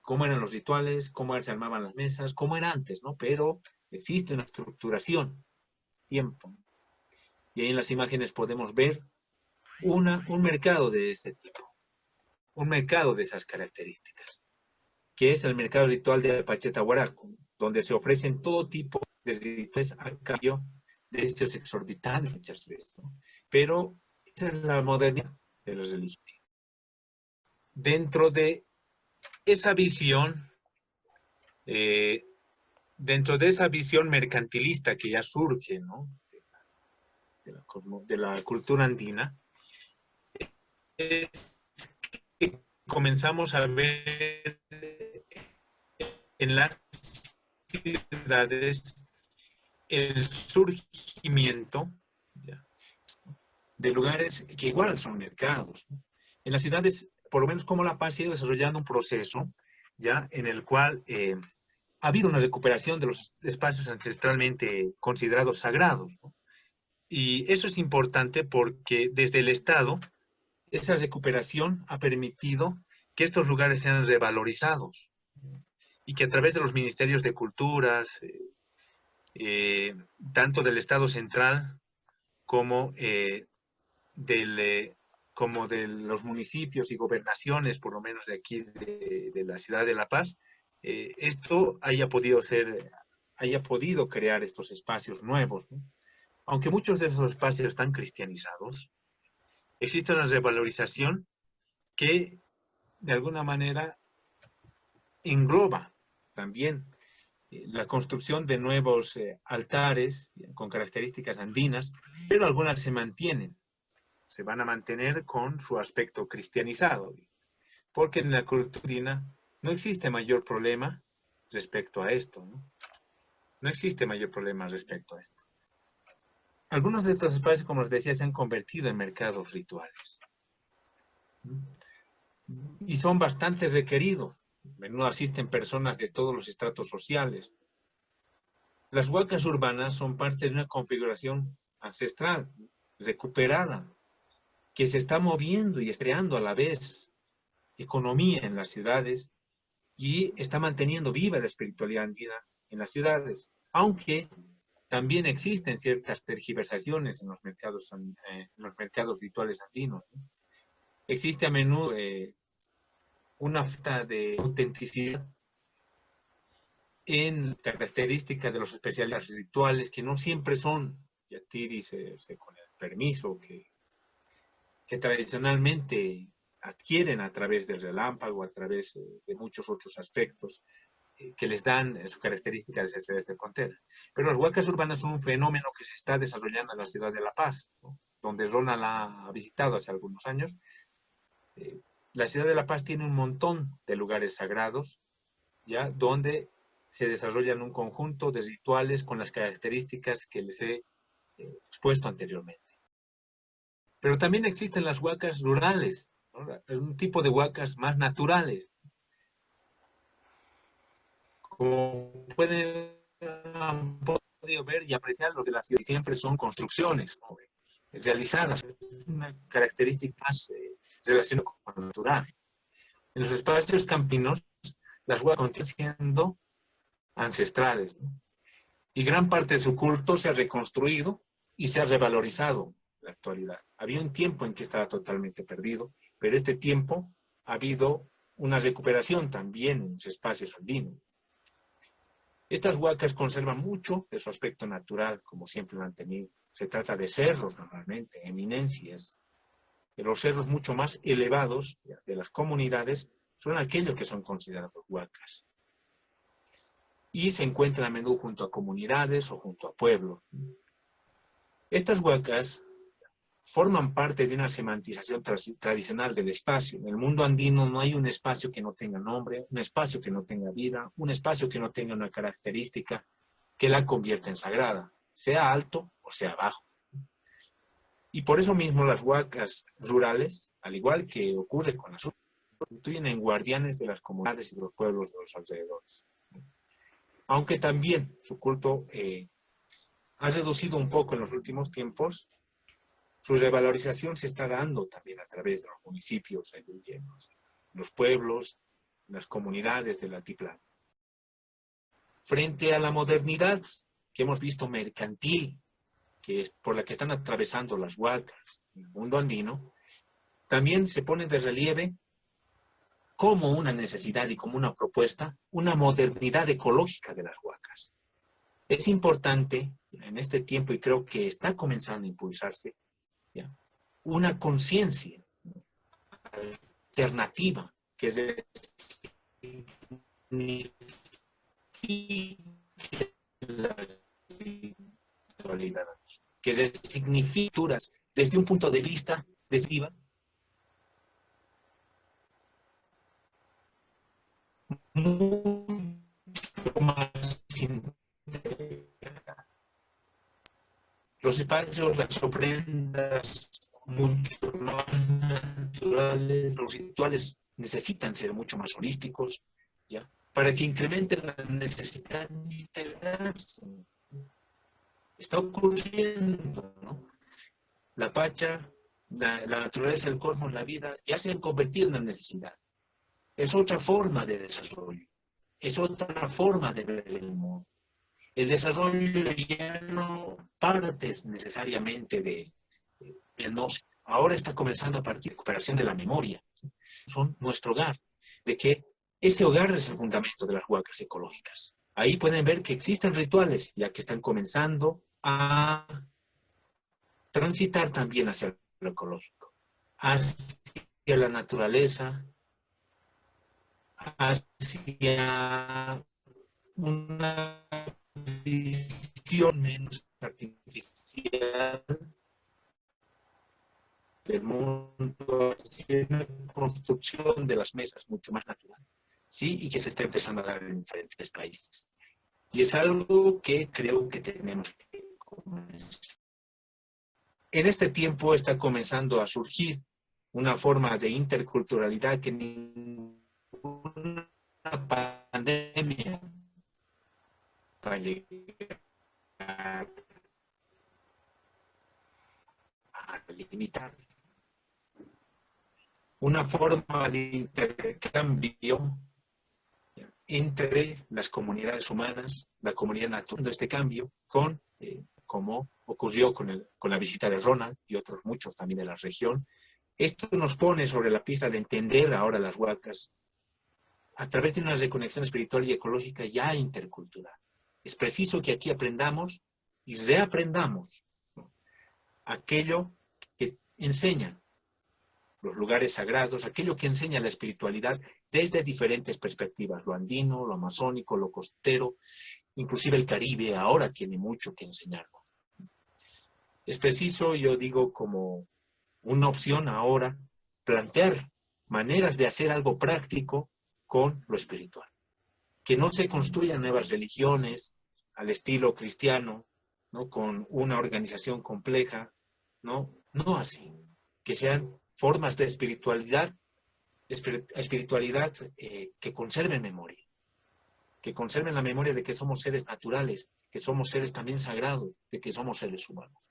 cómo eran los rituales, cómo se armaban las mesas, cómo era antes, ¿no? Pero existe una estructuración, tiempo. Y ahí en las imágenes podemos ver un mercado de ese tipo, un mercado de esas características, que es el mercado ritual de Pachetahuaraco, donde se ofrecen todo tipo de rituales a cambio de estos exorbitantes muchas veces, ¿no? Pero esa es la modernidad de la religión. Dentro de esa visión, eh, dentro de esa visión mercantilista que ya surge, ¿no? De la cultura andina, es que comenzamos a ver en las ciudades el surgimiento de lugares que igual son mercados. En las ciudades, por lo menos como La Paz, se ha ido desarrollando un proceso ya en el cual ha habido una recuperación de los espacios ancestralmente considerados sagrados, ¿no? Y eso es importante porque desde el Estado, esa recuperación ha permitido que estos lugares sean revalorizados y que a través de los ministerios de culturas, tanto del Estado central como, como de los municipios y gobernaciones, por lo menos de aquí, de la ciudad de La Paz, esto haya podido crear estos espacios nuevos, ¿no? Aunque muchos de esos espacios están cristianizados, existe una revalorización que de alguna manera engloba también la construcción de nuevos altares con características andinas, pero algunas se mantienen, se van a mantener con su aspecto cristianizado, porque en la cultura andina no existe mayor problema respecto a esto, ¿no? No existe mayor problema respecto a esto. Algunos de estos espacios, como les decía, se han convertido en mercados rituales. Y son bastante requeridos. A menudo asisten personas de todos los estratos sociales. Las huacas urbanas son parte de una configuración ancestral, recuperada, que se está moviendo y creando a la vez economía en las ciudades y está manteniendo viva la espiritualidad andina en las ciudades, aunque también existen ciertas tergiversaciones en los mercados rituales andinos, ¿no? Existe a menudo una falta de autenticidad en características de los especialistas rituales que no siempre son, y aquí dice con el permiso que tradicionalmente adquieren a través del relámpago, a través de muchos otros aspectos que les dan su característica de ciudades de frontera. Pero las huacas urbanas son un fenómeno que se está desarrollando en la ciudad de La Paz, ¿no? Donde Ronald ha visitado hace algunos años. La ciudad de La Paz tiene un montón de lugares sagrados, ¿ya? Donde se desarrollan un conjunto de rituales con las características que les he expuesto anteriormente. Pero también existen las huacas rurales, ¿no? Un tipo de huacas más naturales. Como pueden ver y apreciar, los de la ciudad siempre son construcciones, ¿no?, realizadas. Es una característica más relacionada con lo natural. En los espacios campinos, las huacas continúan siendo ancestrales, ¿no? Y gran parte de su culto se ha reconstruido y se ha revalorizado en la actualidad. Había un tiempo en que estaba totalmente perdido, pero este tiempo ha habido una recuperación también en los espacios andinos. Estas huacas conservan mucho de su aspecto natural, como siempre lo han tenido. Se trata de cerros normalmente, eminencias. De los cerros mucho más elevados de las comunidades son aquellos que son considerados huacas. Y se encuentran a menudo junto a comunidades o junto a pueblos. Estas huacas forman parte de una semantización tradicional del espacio. En el mundo andino no hay un espacio que no tenga nombre, un espacio que no tenga vida, un espacio que no tenga una característica que la convierta en sagrada, sea alto o sea bajo. Y por eso mismo las huacas rurales, al igual que ocurre con las urbanas, constituyen en guardianes de las comunidades y de los pueblos de los alrededores. Aunque también su culto ha reducido un poco en los últimos tiempos, su revalorización se está dando también a través de los municipios, los pueblos, las comunidades del altiplano. Frente a la modernidad que hemos visto mercantil, que es por la que están atravesando las huacas en el mundo andino, también se pone de relieve como una necesidad y como una propuesta, una modernidad ecológica de las huacas. Es importante en este tiempo, y creo que está comenzando a impulsarse, ¿ya?, una conciencia alternativa que la espiritualidad, que resignifica desde un punto de vista desde mucho más los espacios, las ofrendas mucho más naturales, los rituales necesitan ser mucho más holísticos, ¿ya?, para que incrementen la necesidad de integrarse. Está ocurriendo, ¿no? La pacha, la naturaleza, el cosmos, la vida, ya se han convertido en una necesidad. Es otra forma de desarrollo. Es otra forma de ver el mundo. El desarrollo ya no parte necesariamente del no. Ahora está comenzando a partir de la recuperación de la memoria. Son nuestro hogar. De que ese hogar es el fundamento de las huacas ecológicas. Ahí pueden ver que existen rituales, ya que están comenzando a transitar también hacia lo ecológico, hacia la naturaleza, hacia una visión menos artificial del mundo, hacia una construcción de las mesas mucho más natural, ¿sí? Y que se está empezando a dar en diferentes países. Y es algo que creo que tenemos que comenzar. En este tiempo está comenzando a surgir una forma de interculturalidad que ninguna pandemia va a llegar a limitar. Una forma de intercambio entre las comunidades humanas, la comunidad natural, este cambio con, como ocurrió con la visita de Ronald y otros muchos también de la región. Esto nos pone sobre la pista de entender ahora las huacas a través de una reconexión espiritual y ecológica ya intercultural. Es preciso que aquí aprendamos y reaprendamos, ¿no?, aquello que enseñan los lugares sagrados, aquello que enseña la espiritualidad desde diferentes perspectivas, lo andino, lo amazónico, lo costero, inclusive el Caribe ahora tiene mucho que enseñarnos. Es preciso, yo digo, como una opción ahora, plantear maneras de hacer algo práctico con lo espiritual. Que no se construyan nuevas religiones al estilo cristiano, ¿no?, con una organización compleja, no así. Que sean formas de espiritualidad que conserven memoria, que conserven la memoria de que somos seres naturales, que somos seres también sagrados, de que somos seres humanos.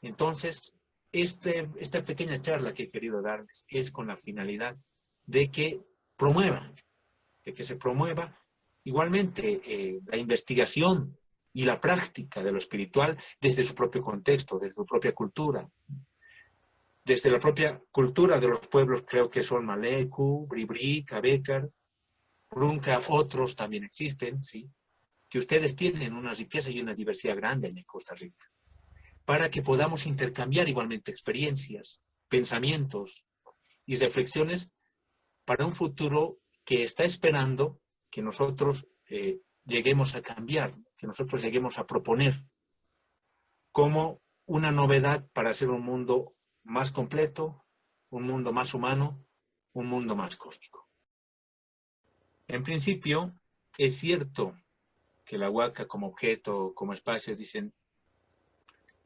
Entonces, esta pequeña charla que he querido darles es con la finalidad de que se promueva igualmente la investigación y la práctica de lo espiritual desde su propio contexto, desde su propia cultura. Desde la propia cultura de los pueblos, creo que son Maleku, Bribri, Cabecar, Brunca, otros también existen, ¿sí?, que ustedes tienen una riqueza y una diversidad grande en Costa Rica, para que podamos intercambiar igualmente experiencias, pensamientos y reflexiones para un futuro que está esperando que nosotros lleguemos a cambiar, que nosotros lleguemos a proponer cómo una novedad para hacer un mundo más completo, un mundo más humano, un mundo más cósmico. En principio, es cierto que la Huaca como objeto, como espacio, dicen,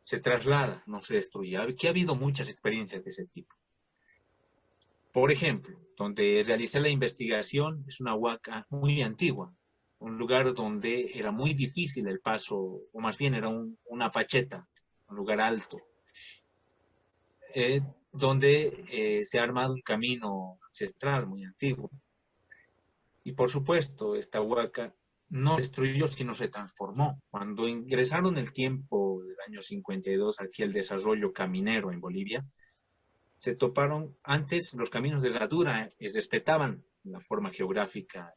se traslada, no se destruye. Aquí ha habido muchas experiencias de ese tipo. Por ejemplo, donde realicé la investigación es una huaca muy antigua, un lugar donde era muy difícil el paso, o más bien era una pacheta, un lugar alto, donde se ha armado un camino ancestral muy antiguo. Y por supuesto, esta huaca no destruyó, sino se transformó. Cuando ingresaron el tiempo del año 52 aquí el desarrollo caminero en Bolivia, se toparon, antes los caminos de herradura respetaban la forma geográfica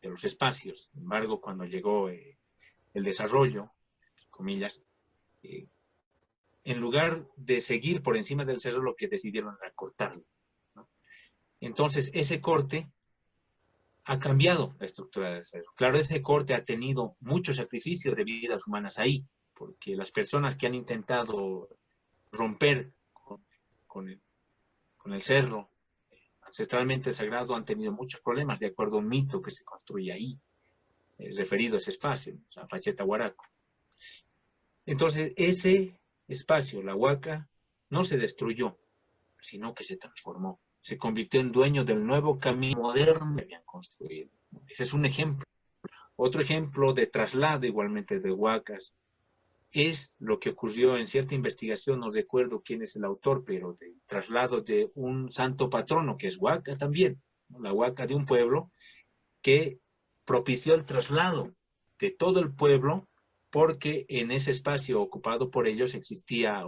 de los espacios. Sin embargo, cuando llegó el desarrollo, comillas, eh, en lugar de seguir por encima del cerro, lo que decidieron era cortarlo, ¿no? Entonces, ese corte ha cambiado la estructura del cerro. Claro, ese corte ha tenido mucho sacrificio de vidas humanas ahí, porque las personas que han intentado romper con el, con el cerro ancestralmente sagrado han tenido muchos problemas, de acuerdo a un mito que se construye ahí, referido a ese espacio, o sea, Pacheta Huaraco. Entonces, ese espacio, la Huaca, no se destruyó, sino que se transformó. Se convirtió en dueño del nuevo camino moderno que habían construido. Ese es un ejemplo. Otro ejemplo de traslado igualmente de huacas es lo que ocurrió en cierta investigación, no recuerdo quién es el autor, pero de traslado de un santo patrono, que es huaca también, ¿no? La huaca de un pueblo, que propició el traslado de todo el pueblo, porque en ese espacio ocupado por ellos existía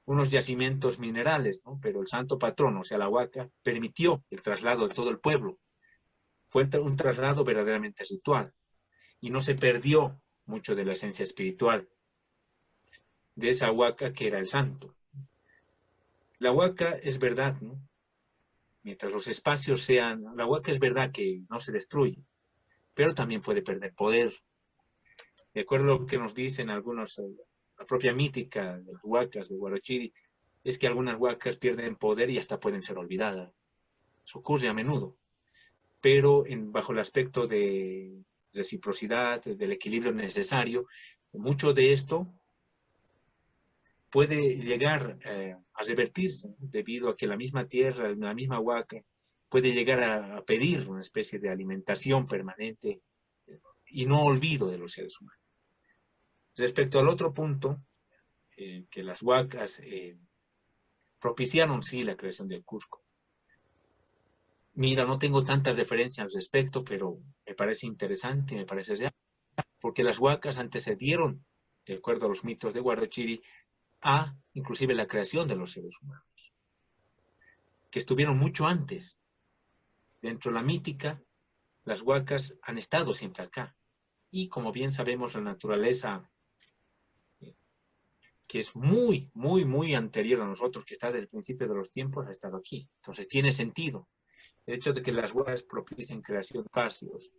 unos yacimientos minerales, ¿no? Pero el santo patrono, o sea, la huaca, permitió el traslado de todo el pueblo. Fue un traslado verdaderamente ritual y no se perdió mucho de la esencia espiritual de esa huaca que era el santo. La huaca es verdad, ¿no? Mientras los espacios sean, la huaca es verdad que no se destruye, pero también puede perder poder. De acuerdo a lo que nos dicen algunos, la propia mítica de las huacas de Huarochiri, es que algunas huacas pierden poder y hasta pueden ser olvidadas. Eso ocurre a menudo, pero bajo el aspecto de reciprocidad, del equilibrio necesario, mucho de esto puede llegar a revertirse, ¿no? Debido a que la misma tierra, la misma huaca, puede llegar a pedir una especie de alimentación permanente y no olvido de los seres humanos. Respecto al otro punto, que las huacas propiciaron, sí, la creación del Cusco. Mira, no tengo tantas referencias al respecto, pero me parece interesante, me parece real, porque las huacas antecedieron, de acuerdo a los mitos de Huarochiri, a inclusive la creación de los seres humanos, que estuvieron mucho antes. Dentro de la mítica, las huacas han estado siempre acá. Y como bien sabemos, la naturaleza, que es muy, muy, muy anterior a nosotros, que está desde el principio de los tiempos, ha estado aquí. Entonces tiene sentido el hecho de que las huacas propicien creación de espacios,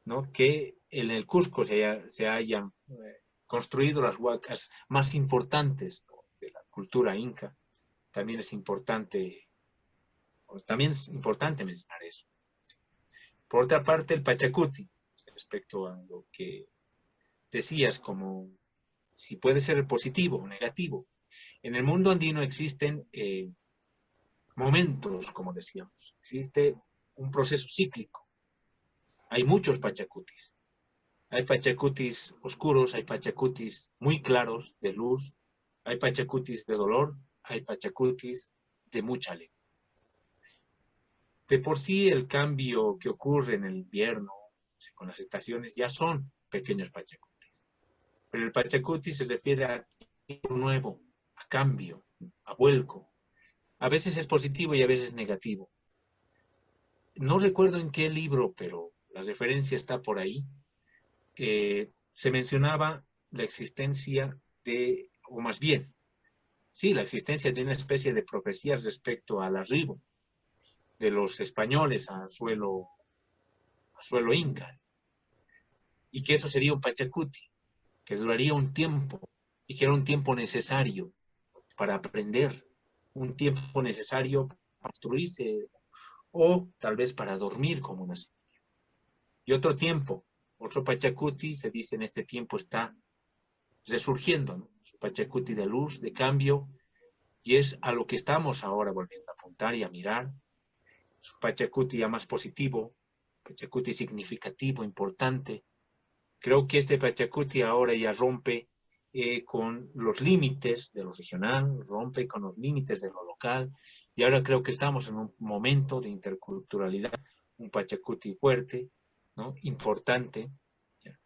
¿no? Que en el Cusco se hayan construido las huacas más importantes, ¿no?, de la cultura inca. También es importante mencionar eso. Por otra parte, el Pachacuti, respecto a lo que decías, como si puede ser positivo o negativo. En el mundo andino existen momentos, como decíamos, existe un proceso cíclico. Hay muchos Pachacutis. Hay Pachacutis oscuros, hay Pachacutis muy claros, de luz, hay Pachacutis de dolor, hay Pachacutis de mucha alegría. De por sí el cambio que ocurre en el invierno, con las estaciones, ya son pequeños Pachacutis. Pero el Pachacuti se refiere a tiempo nuevo, a cambio, a vuelco. A veces es positivo y a veces negativo. No recuerdo en qué libro, pero la referencia está por ahí. Se mencionaba la existencia de, o más bien, sí, la existencia de una especie de profecías respecto al arribo de los españoles a suelo inca, y que eso sería un Pachacuti, que duraría un tiempo y que era un tiempo necesario para aprender, un tiempo necesario para construirse o tal vez para dormir como una semilla. Y otro tiempo, otro Pachacuti, se dice en este tiempo está resurgiendo, ¿no? Su Pachacuti de luz, de cambio, y es a lo que estamos ahora volviendo a apuntar y a mirar. Su Pachacuti ya más positivo, Pachacuti significativo, importante. Creo que este Pachacuti ahora ya rompe con los límites de lo regional, rompe con los límites de lo local, y ahora creo que estamos en un momento de interculturalidad, un Pachacuti fuerte, ¿no? Importante, ¿ya?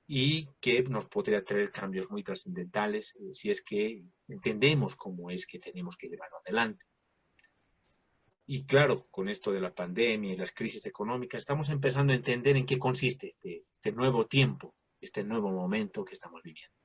Y que nos podría traer cambios muy trascendentales si es que entendemos cómo es que tenemos que llevarlo adelante. Y claro, con esto de la pandemia y las crisis económicas, estamos empezando a entender en qué consiste este nuevo tiempo, este nuevo momento que estamos viviendo.